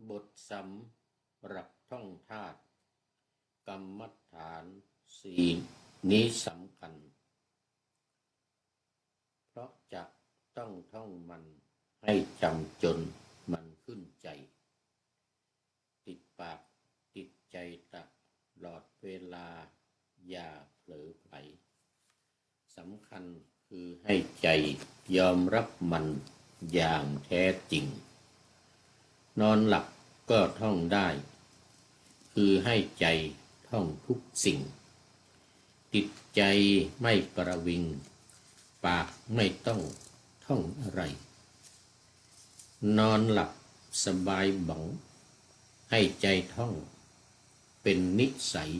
บทสำหรับท่องธาตุกรรมฐานสี่นี้สำคัญเพราะจะต้องท่องมันให้จำจนมันขึ้นใจติดปากติดใจตลอดเวลาอย่าเผลอไผลสำคัญคือให้ใจยอมรับมันอย่างแท้จริงนอนหลับก็ท่องได้คือให้ใจท่องทุกสิ่งติดใจไม่ประวิงปากไม่ต้องท่องอะไรนอนหลับสบายบังให้ใจท่องเป็นนิสัย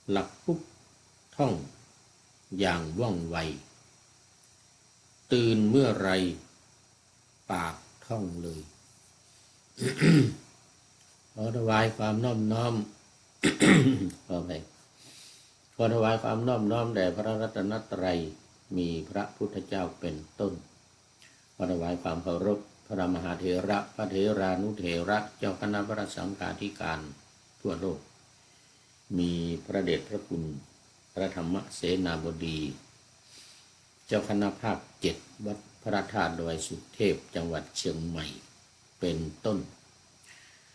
หลับปุ๊บท่องอย่างว่องไวตื่นเมื่อไรปากท่องเลยขอถวายความน้อมน้อม ขอไปขอถวายความน้อมน้อมแด่พระรัตนตรัยมีพระพุทธเจ้าเป็นต้นขอถวายความเคารพพระมหาเถระพระเถรานุเถระเจ้าคณะพระสังฆาธิการทั่วโลกมีพระเดชพระคุณพระธรรมเสนาบดีเจ้าคณะภาค7วัดพระธาตุดอยสุเทพจังหวัดเชียงใหม่เป็นต้น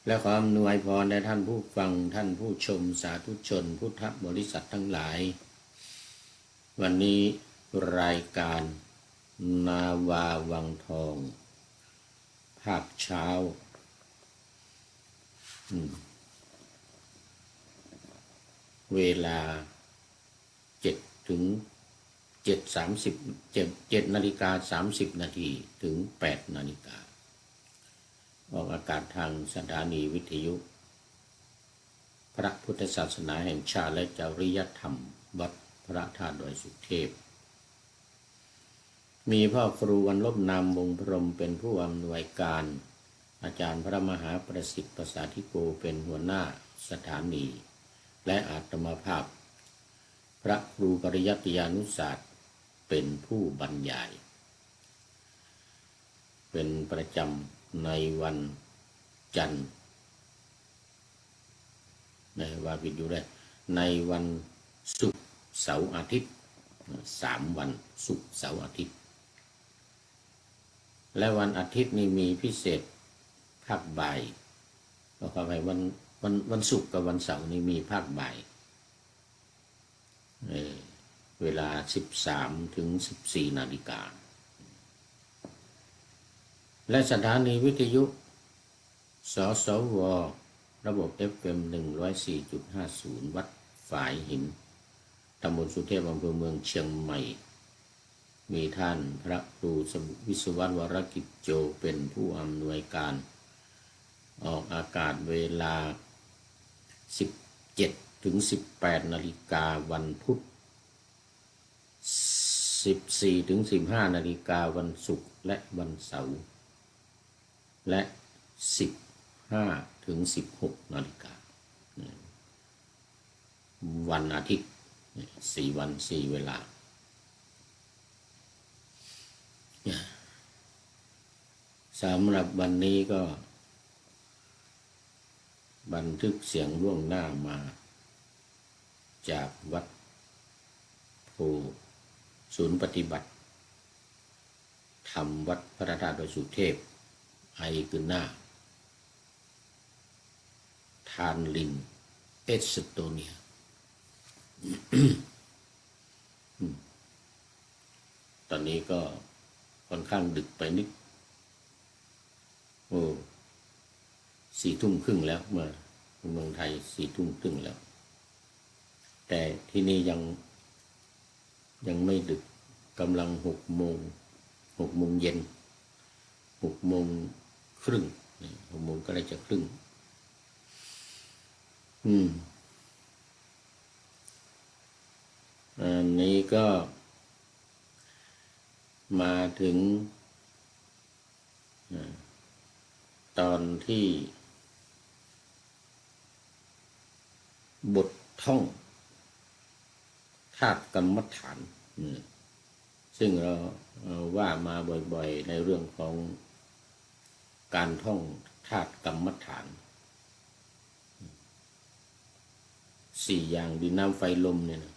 และขออำนวยพรแด่ท่านผู้ฟังท่านผู้ชมสาธุชนพุทธบริษัททั้งหลายวันนี้รายการนาวาวังทองภาคเช้าเวลา7 ถึง 7 นาฬิกา 30 นาทีถึง 8 นาฬิกาออกอากาศทางสถานีวิทยุพระพุทธศาสนาแห่งชาติและจริยธรรมวัดพระธาตุดอยสุเทพมีพ่อครูวันลบนามวงพรหมเป็นผู้อำนวยการอาจารย์พระมหาประสิทธิ์ประสาธิโกเป็นหัวหน้าสถานีและอาตมาภาพพระครูปริยัติยานุศาสตร์เป็นผู้บรรยายเป็นประจำในวันจันทร์ในว่าผิดอยู่ได้ในวันศุกร์เสาร์อาทิตย์3 วันศุกร์เสาร์อาทิตย์และวันอาทิตย์นี้มีพิเศษภาคบ่ายก็ขอไปวันศุกร์กับวันเสาร์นี้มีภาคบ่ายเวลา 13 ถึง 14 นาฬิกาและสถานีวิทยุสสวระบบ FM 104.50 วัดฝายหินตำบลสุเทพอำเภอเมืองเชียงใหม่มีท่านพระครูวิศววรกิจโจเป็นผู้อำนวยการออกอากาศเวลา 17 ถึง 18 นาฬิกาวันพุธ14 ถึง 15 นาฬิกาวันศุกร์และวันเสาร์และ 15 ถึง 16 นาฬิกาวันอาทิตย์4 วัน 4 เวลาสำหรับวันนี้ก็บันทึกเสียงล่วงหน้ามาจากวัดโพศูนย์ปฏิบัติธรรมวัดพระธาตุดอยสุเทพไอกุน่าทานลินเอสโตเนีย ตอนนี้ก็ค่อนข้างดึกไปนิด4 ทุ่มครึ่งแล้วเมื่อเมืองไทย4 ทุ่มครึ่งแล้วแต่ที่นี่ยังไม่ดึกกำลัง6 โมงเย็น6 โมงครึ่ง6 โมงก็ได้จะครึ่งอันนี้ก็มาถึงตอนที่บทท่องธาตุกรรมฐานซึ่งเราว่ามาบ่อยๆในเรื่องของการท่อง ธาตุกรรมฐาน4 อย่างดินน้ำไฟลมเนี่ยนะ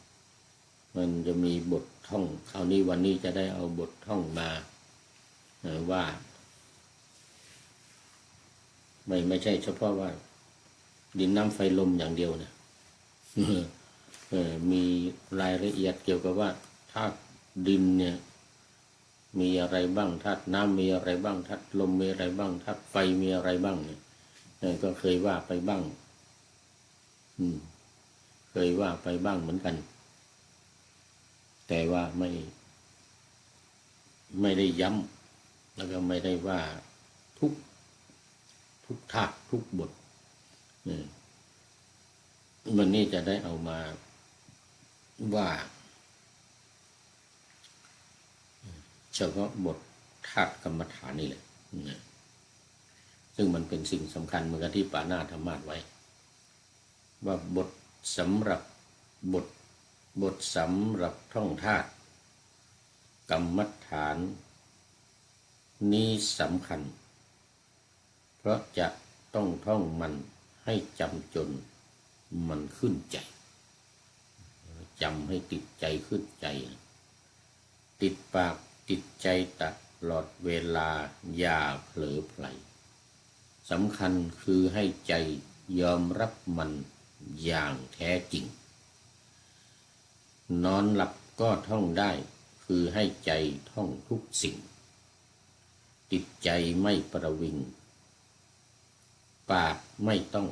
มันจะมีบทท่องคราวนี้วันนี้จะได้เอาบทท่องมาว่าไม่ใช่เฉพาะว่าดินน้ำไฟลมอย่างเดียวนะมีรายละเอียดเกี่ยวกับว่าธาตุดินเนี่ยมีอะไรบ้างธาตุน้ำมีอะไรบ้างธาตุลมมีอะไรบ้างธาตุไฟมีอะไรบ้างเนี่ยก็เคยว่าไปบ้างเคยว่าไปบ้างเหมือนกันแต่ว่าไม่ได้ย้ำแล้วก็ไม่ได้ว่าทุกธาตุทุกบทวันนี้จะได้เอามาว่าเฉพาะบทธาตุกรรมฐานนี่แหละซึ่งมันเป็นสิ่งสำคัญเหมือนกับที่ปานาธรรมาสไว้ว่าบทสำหรับบทสำหรับท่องธาตุกรรมฐานนี้สำคัญเพราะจะต้องท่องมันให้จำจนมันขึ้นใจจำให้ติดใจขึ้นใจติดปากติดใจตลอดเวลาอย่าเผลอไผลสำคัญคือให้ใจยอมรับมันอย่างแท้จริงนอนหลับก็ท่องได้คือให้ใจท่องทุกสิ่งติดใจไม่ประวิงปากไม่ต้อง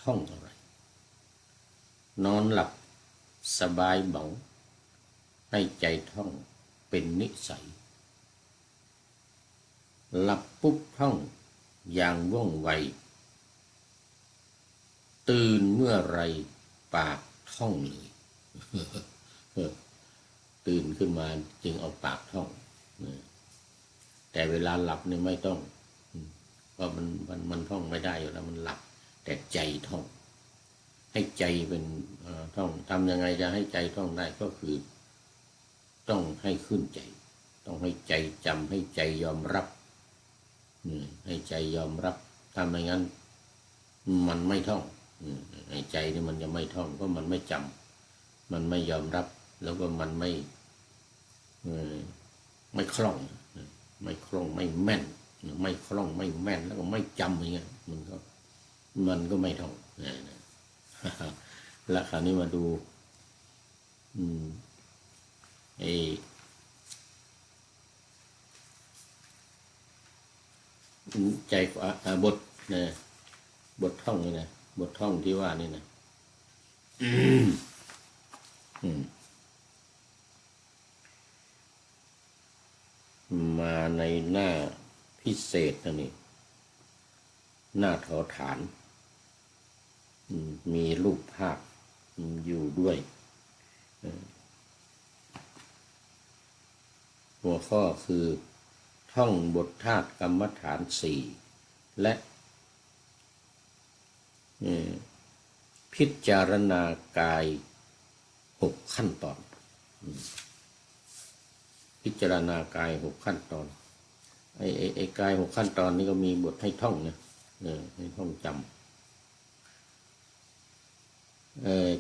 ท่องอะไรนอนหลับสบายเบาให้ใจท่องเป็นนิสัยหลับปุ๊บท่องอย่างว่องไวตื่นเมื่อไรปากท่องเลยตื่นขึ้นมาจึงเอาปากท่องแต่เวลาหลับเนี่ยไม่ต้องเพราะมันท่องไม่ได้อยู่แล้วมันหลับแต่ใจท่องให้ใจเป็นท่องทำยังไงจะให้ใจท่องได้ก็คือต้องให้ขึ้นใจต้องให้ใจจำให้ใจยอมรับให้ใจยอมรับถ้าไม่งั้นมันไม่ท่องให้ใจนี่มันจะไม่ท่องเพราะมันไม่จำมันไม่ยอมรับแล้วก็มันไม่คล่องไม่คล่องไม่แม่นไม่คล่องไม่แม่นแล้วก็ไม่จำอย่างเงี้ยมันก็ไม่ท่องแล้วคราวนี้มาดูใจบทนะบทท่องนี่นะบทท่องที่ว่านี่นะมาในหน้าพิเศษนะนี่หน้าถอฐานมีรูปภาพอยู่ด้วยหัวข้อคือท่องบทธาตุกรรมฐาน4และพิจารณากาย6 ขั้นตอนพิจารณากาย6 ขั้นตอนไอ้กาย6 ขั้นตอนนี้ก็มีบทให้ท่องนะให้ท่องจำ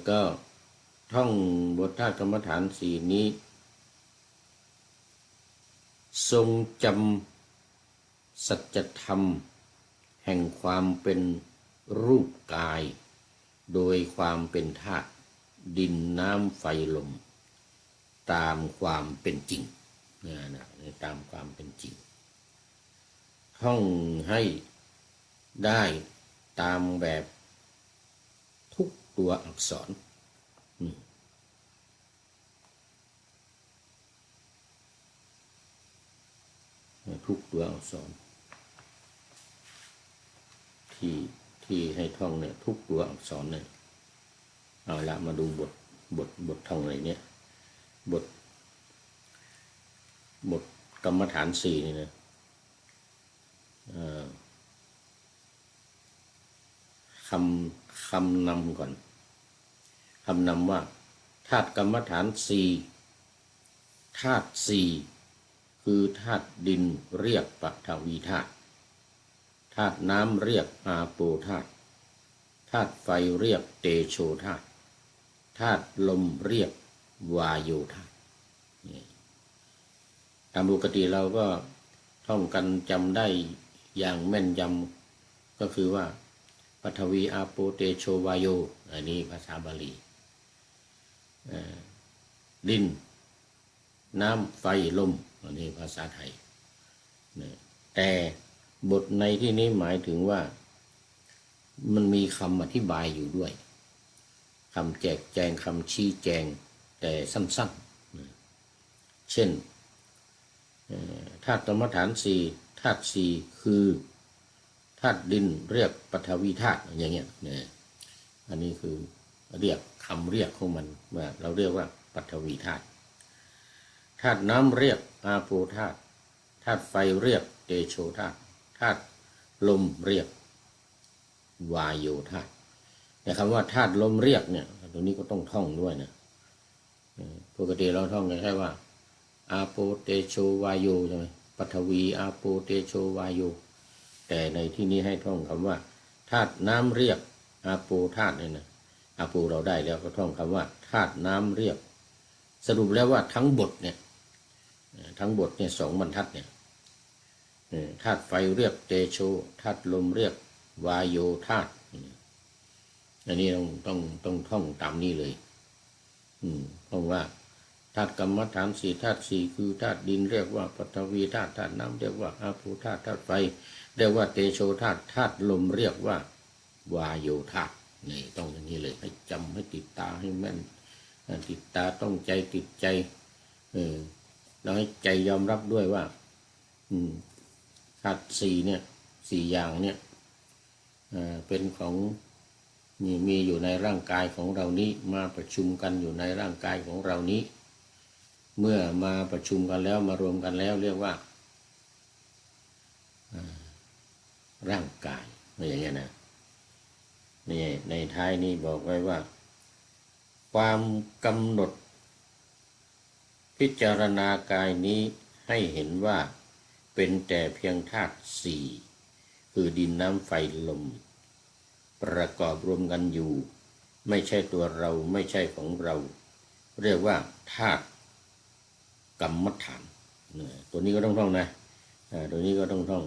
ก็ท่องบทธาตุกรรมฐาน4นี้ทรงจำสัจธรรมแห่งความเป็นรูปกายโดยความเป็นธาตุดินน้ำไฟลมตามความเป็นจริงตามความเป็นจริงท่องให้ได้ตามแบบทุกตัวอักษรทุกตัวอักษรที่ให้ท่องเนี่ยทุกตัวอักษรเนี่ยเอาละมาดูบทท่องอะไรเนี่ยบทกรรมฐาน4นี่นะคำนำก่อนคำนำว่าธาตุกรรมฐาน4ธาตุ4คือธาตุดินเรียกปฐวีธาตุ ธาตุน้ำเรียกอาโปธาตุธาตุไฟเรียกเตโชธาตุธาตุลมเรียกวาโยธาตุตามปกติเราก็ท่องกันจำได้อย่างแม่นยำก็คือว่าปฐวีอาโปเตโชวาโยอันนี้ภาษาบาลีดินน้ำไฟลมอันนี้ภาษาไทยแต่บทในที่นี้หมายถึงว่ามันมีคำอธิบายอยู่ด้วยคำแจกแจงคำชี้แจงแต่สั้นๆเช่นธาตุกรรมฐานสี่ธาตุสี่คือธาตุดินเรียกปฐวีธาตุอย่างเงี้ยอันนี้คือเรียกคำเรียกของมันว่าเราเรียกว่าปฐวีธาตุธาตุน้ำเรียกอาโปธาตุธาตุไฟเรียกเตโชธาตุธาตุลมเรียกวาโยธาตุแต่คำว่าธาตุลมเรียกเนี่ยตรงนี้ก็ต้องท่องด้วยนะปกติเราท่องกันแค่ว่าอาโปเตโชวาโยใช่ไหมปฐวีอาโปเตโชวาโยแต่ในที่นี้ให้ท่องคำว่าธาตุน้ำเรียกอาโปธาตุเนี่ยนะอาโปเราได้แล้วก็ท่องคำว่าธาตุน้ำเรียกสรุปแล้วว่าทั้งบทเนี่ยสองบรรทัดเนี่ยธาตุไฟเรียกเตโชธาตุลมเรียกวาโยธาตุอันนี้ต้องท่องตามนี้เลยท่องว่าธาตุกรรมฐานสี่ธาตุสี่คือธาตุดินเรียกว่าปฐวีธาตุธาตุน้ำเรียกว่าอาโปธาตุธาตุไฟเรียกว่าเตโชธาตุธาตุลมเรียกว่าวาโยธาตุนี่ต้องอย่างนี้เลยให้จำให้ติดตาให้แม่นติดตาต้องใจติดใจเราให้ใจยอมรับด้วยว่าธาตุสี่เนี่ยสี่อย่างเนี่ยเป็นของมีอยู่ในร่างกายของเรานี้มาประชุมกันอยู่ในร่างกายของเรานี้เมื่อมาประชุมกันแล้วมารวมกันแล้วเรียกว่าร่างกายอย่างเงี้ยนะนี่ในท้ายนี้บอกไว้ว่าความกำหนดพิจารณากายนี้ให้เห็นว่าเป็นแต่เพียงธาตุสี่คือดินน้ำไฟลมประกอบรวมกันอยู่ไม่ใช่ตัวเราไม่ใช่ของเราเรียกว่าธาตุกรรมฐานตัวนี้ก็ต้องท่องนะตัวนี้ก็ต้องท่อง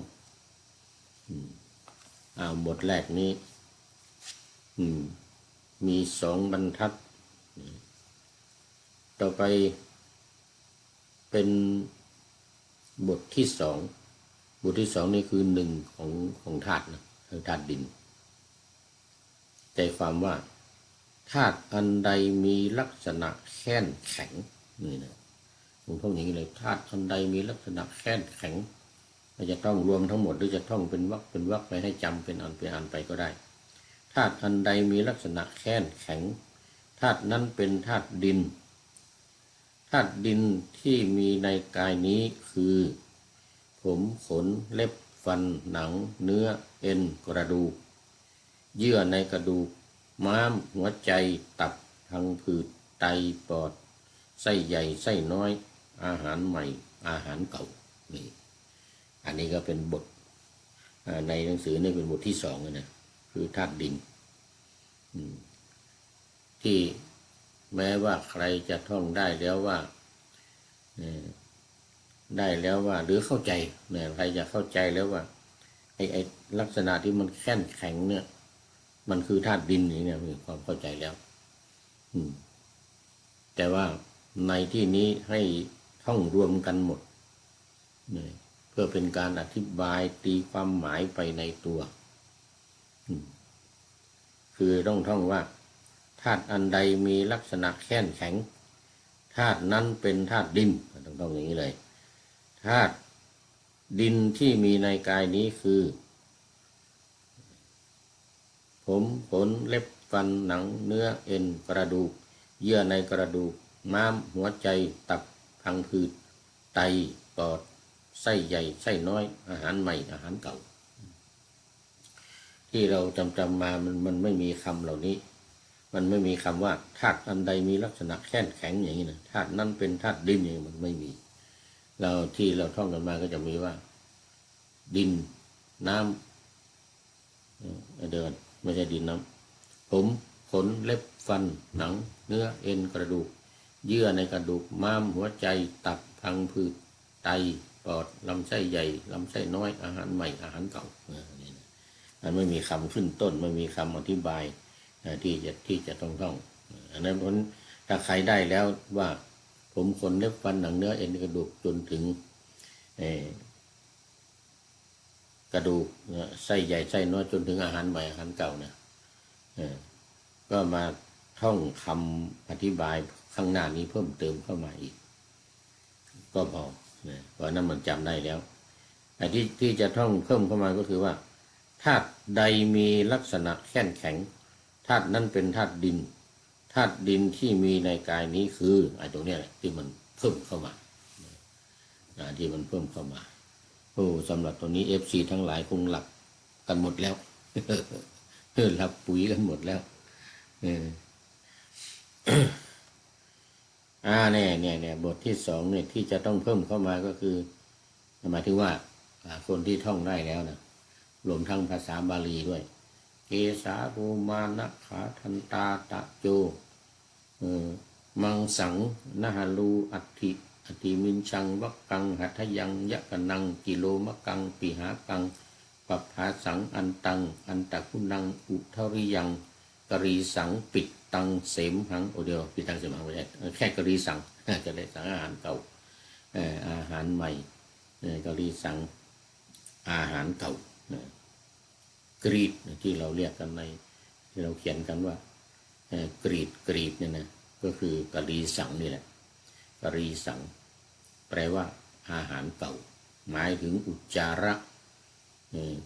บทแรกนี้มีสองบรรทัดต่อไปเป็นบทที่สองนี่คือหนึ่งของธาตุนะคือธาตุดินใจความว่าธาตุอันใดมีลักษณะแข็งแข็งนี่นะผมท่องอย่างนี้เลยธาตุอันใดมีลักษณะแข็งแข็งเราจะต้องรวมทั้งหมดหรือจะท่องเป็นวรรคไปให้จำเป็นอันไปก็ได้ธาตุอันใดมีลักษณะแข็งแข็งธาตุนั้นเป็นธาตุดินธาตุดินที่มีในกายนี้คือผมขนเล็บฟันหนังเนื้อเอ็นกระดูกเยื่อในกระดูกม้ามหัวใจตับพังผืดไตปอดไส้ใหญ่ไส้น้อยอาหารใหม่อาหารเก่านี่อันนี้ก็เป็นบทในหนังสือนี่เป็นบทที่สองนะคือธาตุดินที่แม้ว่าใครจะท่องได้แล้วว่าหรือเข้าใจเนี่ยใครจะเข้าใจแล้วว่าไอ้ลักษณะที่มันแข็งเนี่ยมันคือธาตุดินนี่เนี่ยมีความเข้าใจแล้วแต่ว่าในที่นี้ให้ท่องรวมกันหมดเพื่อเป็นการอธิบายตีความหมายไปในตัวคือต้องท่องว่าธาตุอันใดมีลักษณะแข็งธาตุนั้นเป็นธาตุดินต้องอย่างนี้เลยธาตุดินที่มีในกายนี้คือผมขนเล็บฟันหนังเนื้อเอ็นกระดูกเยื่อในกระดูกม้ามหัวใจตับพังผืดไตปอดไส้ใหญ่ไส้น้อยอาหารใหม่อาหารเก่าที่เราจำมามันไม่มีคำเหล่านี้มันไม่มีคำว่าธาตุอันใดมีลักษณะแข็งอย่างนี้นะธาตุนั้นเป็นธาตุดินอย่างนี้มันไม่มีที่เราท่องกันมาก็จะมีว่าดินน้ เดินไม่ใช่ดินน้ำผมขนเล็บฟันหนังเนื้อเอ็นกระดูกเยื่อในกระดูกม้ามหัวใจตับพังผืดไตปอดลำไส้ใหญ่ลำไส้น้อยอาหารใหม่อาหารเก่ามันไม่มีคำขึ้นต้นไม่มีคำอธิบายที่จะต้องอันนั้นเพราะถ้าใครได้แล้วว่าผมขนเล็บฟันหนังเนื้อเอ็นกระดูกจนถึงกระดูกไส้ใหญ่ไส้น้อยจนถึงอาหารใหม่อาหารเก่าเนี่ยก็มาท่องคำอธิบายข้างหน้านี้เพิ่มเติมเข้ามาอีกก็พอเพราะนั้นมันจำได้แล้วไอ้ที่จะท่องเพิ่มเข้ามาก็คือว่าธาตุใดมีลักษณะแข็งแข็งธาตุนั้นเป็นธาตุดินธาตุดินที่มีในกายนี้คือไอ้ตรงนี้แหละที่มันเพิ่มเข้ามาที่มันเพิ่มเข้ามาโอ้สำหรับตัวนี้ FC ทั้งหลายคงหลับกันหมดแล้วหลับปุ๋ยกันหมดแล้วเนี่ยบทที่สองเนี่ยที่จะต้องเพิ่มเข้ามาก็คือหมายถึงว่าคนที่ท่องได้แล้วนะรวมทั้งภาษาบาลีด้วยเกสาภูมานะขาทันตาตะโจมังสังนหลูอัตถิมินชังวักกังหัทยังยะกนังกิโลมะกังปิหากังปัปภาสังอันตังอันตะคุนังอุทริยังกรีสังปิดตังเสมหังโอเดียวปิดตังเสมหังไม่ใช่แค่กรีสังจะได้สังอาหารเก่าอาหารใหม่กรีสังอาหารเก่ากรีดที่เราเรียกกันในที่เราเขียนกันว่ากรีดเนี่ยนะก็คือกรีสังนี่แหละกรีสังแปลว่าอาหารเก่าหมายถึงอุจจาระ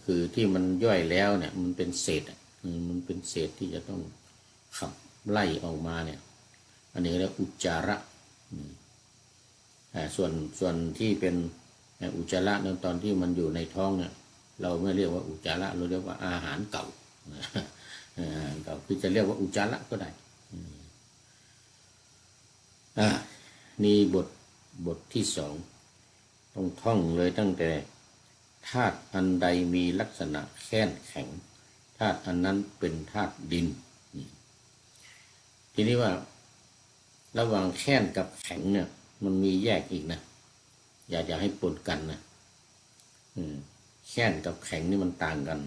คือที่มันย่อยแล้วเนี่ยมันเป็นเศษมันเป็นเศษที่จะต้องขับไล่ออกมาเนี่ยอันนี้เรียกอุจจาระส่วนที่เป็นอุจจาระในตอนที่มันอยู่ในท้องเนี่ยเราไม่เรียกว่าอุจจาระเราเรียกว่าอาหารเก่าเก่าคือจะเรียกว่าอุจจาระก็ได้นี่บทที่สองต้องท่องเลยตั้งแต่ธาตุอันใดมีลักษณะแข็งแข็งธาตุอันนั้นเป็นธาตุดินทีนี้ว่าระหว่างแข็งกับแข็งเนี่ยมันมีแยกอีกนะอย่าให้ปนกันนะแข็งกับแข็งนี่มันต่างกัน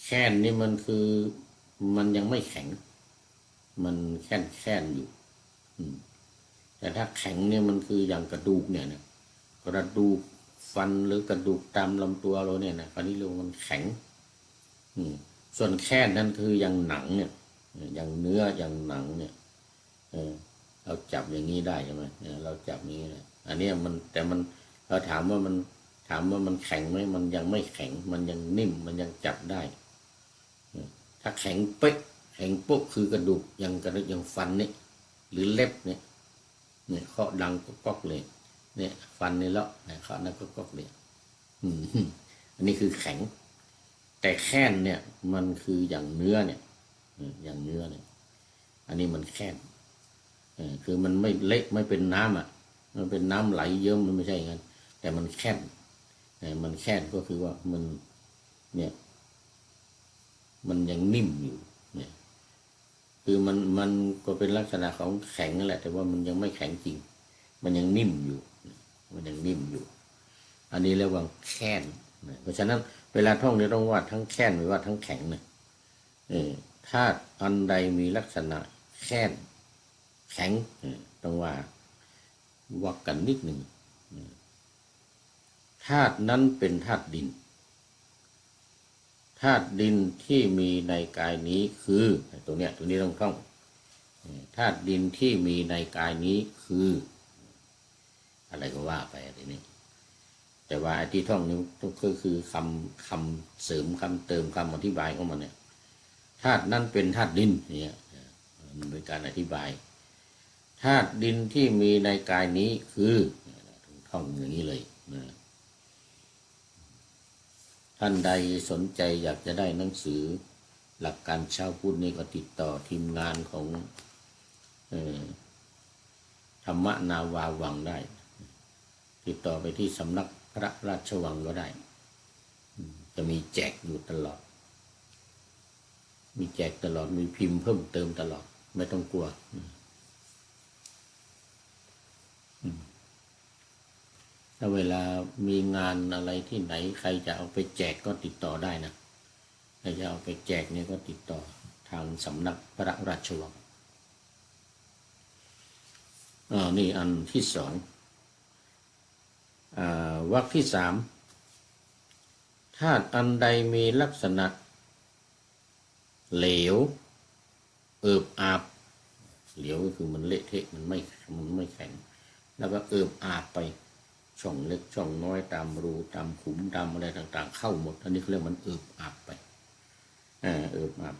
แข็งนี่มันคือมันยังไม่แข็งมันแข็งอยู่แต่ถ้าแข็งเนี่ยมันคืออย่างกระดูกเนี่ยนะกระดูกฟันหรือกระดูกตามลำตัวเราเนี่ยนะคราวนี้เรียกว่ามันแข็งส่วนแค่นั้นคืออย่างหนังเนี่ยอย่างเนื้ออย่างหนังเนี่ยเราจับอย่างนี้ได้ใช่ไหมเราจับนี้นะอันนี้มันแต่มันเราถามว่ามันแข็งไหมมันยังไม่แข็งมันยังนิ่มมันยังจับได้ถ้าแข็งเป๊ะแข็งปุ๊บคือกระดูกอย่างฟันนี่หรือเล็บเนี่ยเคาะดังก๊อกเลยเนี่ยฟันนี่เลาะเคาะนั่นก๊อกเลยอันนี้คือแข็งแต่แค่นเนี่ยมันคืออย่างเนื้อเนี่ยอย่างเนื้อเนี่ยอันนี้มันแค่นคือมันไม่เละไม่เป็นน้ำมันเป็นน้ำไหลเยิ้มมันไม่ใช่อย่างนั้นแต่มันแค่นมันแค่นก็คือว่ามันเนี่ยมันยังนิ่มอยู่เนี่ยคือมันก็เป็นลักษณะของแข็งนั่นแหละแต่ว่ามันยังไม่แข็งจริงมันยังนิ่มอยู่มันยังนิ่มอยู่อันนี้เรียกว่าแค่นเพราะฉะนั้นเวลาท่องเนี่ยต้องว่าทั้งแค่นหรือว่าทั้งแข็งนะธาตุอันใดมีลักษณะแค่นแข็งต้องว่าวักกันนิดหนึ่งธาตุนั้นเป็นธาตุดินธาตุดินที่มีในกายนี้คือตัวนี้ต้องท่องธาตุดินที่มีในกายนี้คืออะไรก็ว่าไปทีนี้แต่ว่าที่ท่องนี้ก็คือคำเสริมคำเติมคำอธิบายของมันเนี่ยธาตุนั้นเป็นธาตุดินเนี่ยมันเป็นการอธิบายธาตุดินที่มีในกายนี้คือท่องอย่างนี้เลยท่านใดสนใจอยากจะได้หนังสือหลักการชาวพุทธนี่ก็ติดต่อทีมงานของธรรมนาวาวังได้ติดต่อไปที่สำนักพระราชวังก็ได้จะมีแจกอยู่ตลอด มีแจกตลอดมีพิมพ์เพิ่มเติมตลอดไม่ต้องกลัวถ้าเวลามีงานอะไรที่ไหนใครจะเอาไปแจกก็ติดต่อได้นะใครจะเอาไปแจกเนี่ยก็ติดต่อทางสำนักพระราชวังนี่อันที่สองวรรคที่สามธาตุอันใดมีลักษณะเหลวเอิบอาบเหลวก็คือมันเละเทะมันไม่แข็งแล้วก็เอิบอาบไปช่องเล็กช่องน้อยตามรูตามขุมตามอะไรต่างๆเข้าหมดอันนี้เขาเรียกมันเอิบอาบไปเอิบอาบ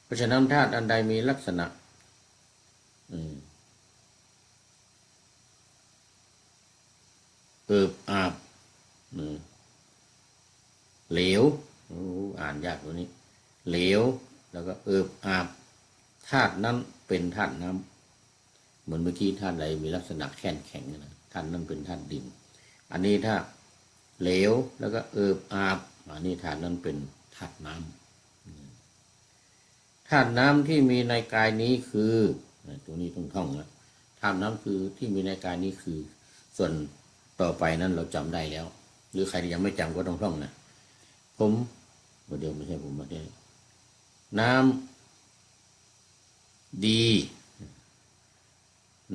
เพราะฉะนั้นธาตุอันใดมีลักษณะเอิบอาบเหลวอ่านยากตัวนี้เหลวแล้วก็เอิบอาบธาตุนั้นเป็นธาตุน้ำเหมือนเมื่อกี้ธาตุใดมีลักษณะแข็งแข็งนะธาตุนั้นเป็นธาตุดินอันนี้ถ้าเหลวแล้วก็เอิบอาบอันนี้ธาตุนั้นเป็นธาตุน้ำธาตุน้ำที่มีในกายนี้คือตัวนี้ต้องท่องนะธาตุน้ำคือที่มีในกายนี้คือส่วนต่อไปนั้นเราจำได้แล้วหรือใครยังไม่จำก็ต้องท่องนะผมเดี๋ยวไม่ใช่ผมมาได้น้ำดี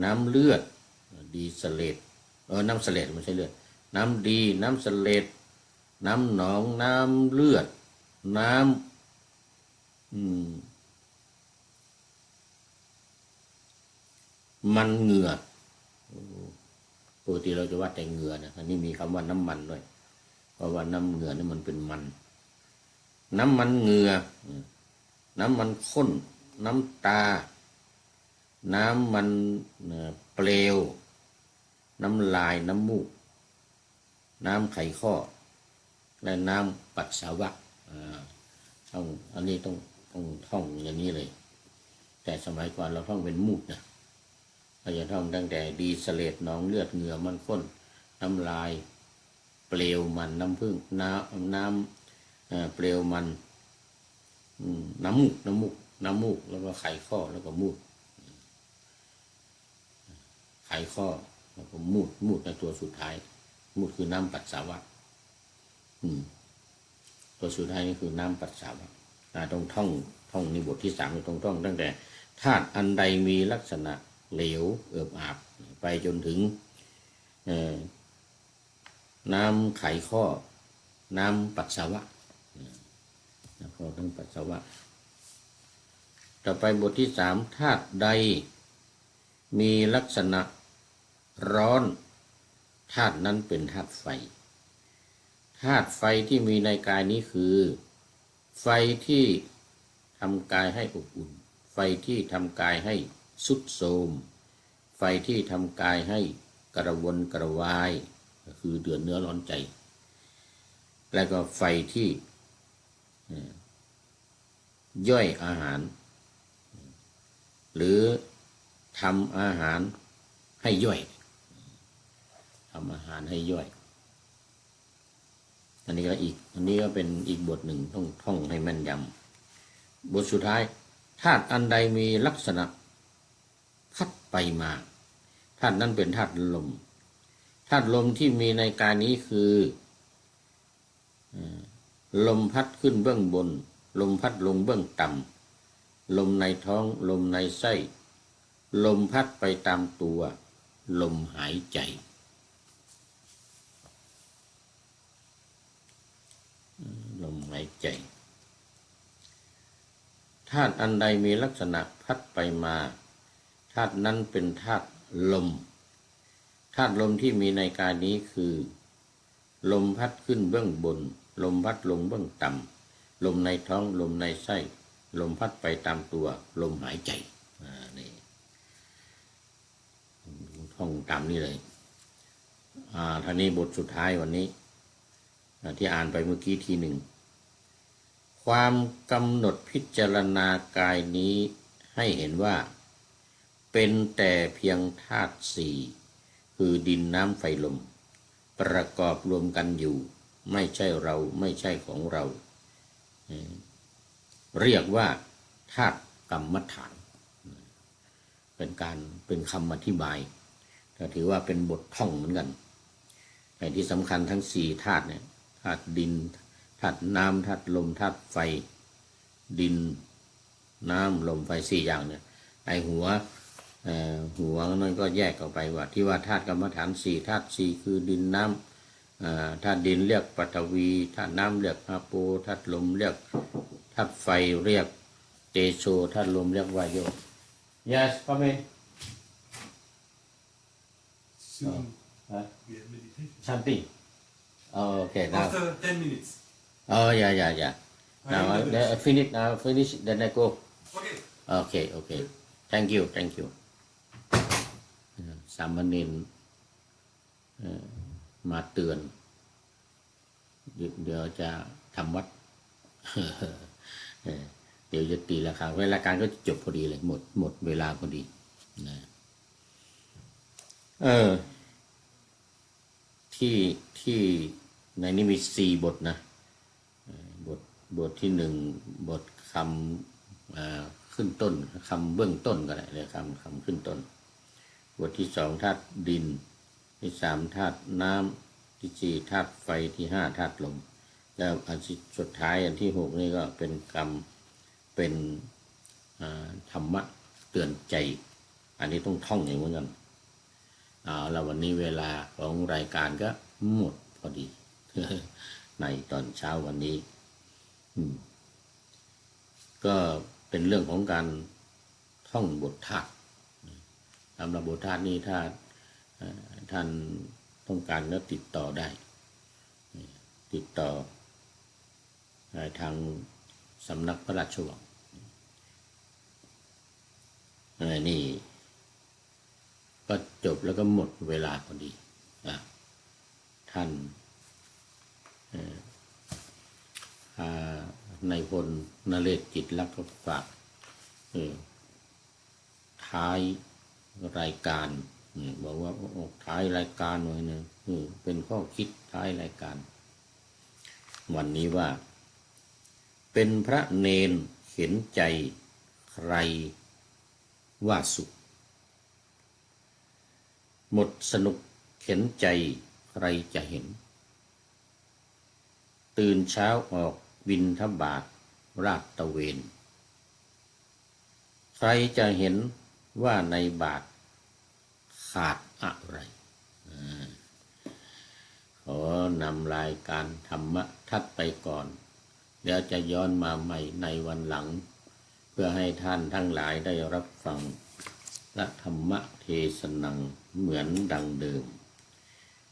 น้ำเลือดดีสเลดน้ำสเลดไม่ใช่เลือดน้ำดีน้ำสเลดน้ำหนองน้ำเลือดน้ำมันเหงื่อปกติเราจะว่าแต่เหงื่อนะอันนี้มีคำว่าน้ำมันด้วยเพราะว่าน้ำเหงื่อนี่มันเป็นมันน้ำมันเหงื่อน้ำมันข้นน้ำตาน้ำมันเปลวน้ำลายน้ำมูกน้ำไขข้อและน้ำปัสสาวะอันนี้ต้องท่องอย่างนี้เลยแต่สมัยก่อนเราท่องเป็นมูกนะเราจะท่องตั้งแต่ดีสเลดหนองเลือดเหงื่อมันข้นน้ำลายเปลวมันน้ำผึ้งน้ำเปลวมันน้ำมูกแล้วก็ไขข้อแล้วก็มูดไขข้อแล้วก็มูดในตัวสุดท้ายมูดคือน้ำปัสสาวะตัวสุดท้ายนี่คือน้ำปัสสาวะต้องท่องในบทที่สามต้องท่องตั้งแต่ธาตุอันใดมีลักษณะเหลวเอิบอาบไปจนถึงน้ำไขข้อน้ำปัสสาวะแล้วก็น้ำปัสสาวะต่อไปบทที่สามธาตุใดมีลักษณะร้อนธาตุนั้นเป็นธาตุไฟธาตุไฟที่มีในกายนี้คือไฟที่ทำกายให้อบอุ่นไฟที่ทำกายให้ทรุดโทรมไฟที่ทำกายให้กระวนกระวายก็คือเดือดเนื้อร้อนใจแล้วก็ไฟที่ย่อยอาหารหรือทำอาหารให้ย่อยทำอาหารให้ย่อยอันนี้ก็เป็นอีกบทหนึ่งต้องท่องให้แม่นยำบทสุดท้ายธาตุอันใดมีลักษณะพัดไปมาธาตุนั้นเป็นธาตุลมธาตุลมที่มีในกายนี้คือลมพัดขึ้นเบื้องบนลมพัดลงเบื้องต่ำลมในท้องลมในไส้ลมพัดไปตามตัวลมหายใจลมหายใจธาตุอันใดมีลักษณะพัดไปมาธาตุนั้นเป็นธาตุลมธาตุลมที่มีในกายนี้คือลมพัดขึ้นเบื้องบนลมพัดลงเบื้องต่ำลมในท้องลมในไส้ลมพัดไปตามตัวลมหายใจนี่ท่องตามนี้เลยท่านี้บทสุดท้ายวันนี้ที่อ่านไปเมื่อกี้ทีหนึ่งความกำหนดพิจารณากายนี้ให้เห็นว่าเป็นแต่เพียงธาตุสี่คือดินน้ำไฟลมประกอบรวมกันอยู่ไม่ใช่เราไม่ใช่ของเราเรียกว่า ธาตุกรรมฐานเป็นคำอธิบายแต่ถือว่าเป็นบทท่องเหมือนกันแต่ที่สำคัญทั้งสี่ธาตุเนี่ยธาตุดินธาตุน้ำธาตุลมธาตุไฟดินน้ำลมไฟสี่อย่างเนี่ยไอหัวนั้นก็แยกออกไปว่าที่ว่าธาตุกรรมฐานสี่ธาตุสี่คือดินน้ำธาตุดินเรียกปฐวีธาตุน้ำเรียกอาโปธาตุลมเรียกธาตุไฟเรียกเตโชธาตุลมเรียกวายโย Yes come in Soon Huh? we have meditation. Something okay now After 10 minutes. yeah now finish then I go Okay. okay thank you สามเณรมาเตือนเดี๋ยวจะทำวัด เดี๋ยวจะตีราคาเวลาการก็จบพอดีเลยหมดเวลาพอดีนะที่ในนี้มี4บทนะบทที่1บทคำขึ้นต้นคำเบื้องต้นก็ได้เลยคำขึ้นต้นบทที่2ธาตุดินที่3ธาตุน้ำที่4ธาตุไฟที่5ธาตุลมแล้วอันสุดท้ายอันที่6นี่ก็เป็นกรรมเป็นธรรมะเตือนใจอันนี้ต้องท่องอย่างเหมือนกันแล้ววันนี้เวลาของรายการก็หมดพอดี ในตอนเช้าวันนี้ก็เป็นเรื่องของการท่องบทธาตุสำหรับบทธาตุนี้ถ้าท่านต้องการก็ติดต่อได้ติดต่อทางสำนักพระราชวังนี่ก็จบแล้วก็หมดเวลาพอดีท่านนายพลนเรศจิตรักก็ฝากท้ายรายการบอกว่าท้ายรายการหน่อยนึงเป็นข้อคิดท้ายรายการวันนี้ว่าเป็นพระเนนเห็นใจใครว่าสุขหมดสนุกเห็นใจใครจะเห็นตื่นเช้าออกบิณฑบาตราดตระเวนใครจะเห็นว่าในบาตรขาดอะไรขอนำรายการธรรมะทัดไปก่อนแล้วจะย้อนมาใหม่ในวันหลังเพื่อให้ท่านทั้งหลายได้รับฟังและธรรมะเทศนังเหมือนดังเดิม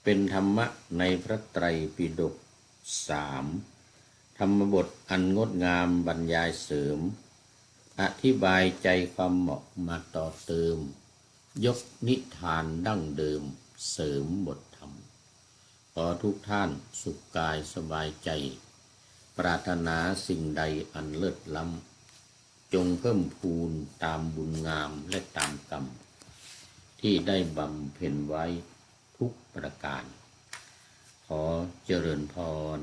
เป็นธรรมะในพระไตรปิฎก3ธรรมบทอันงดงามบรรยายเสริมอธิบายใจความเหมาะมาต่อเติมยกนิทานดั้งเดิมเสริมบทธรรมขอทุกท่านสุขกายสบายใจปรารถนาสิ่งใดอันเลิศล้ำจงเพิ่มพูนตามบุญงามและตามกรรมที่ได้บำเพ็ญไว้ทุกประการขอเจริญพร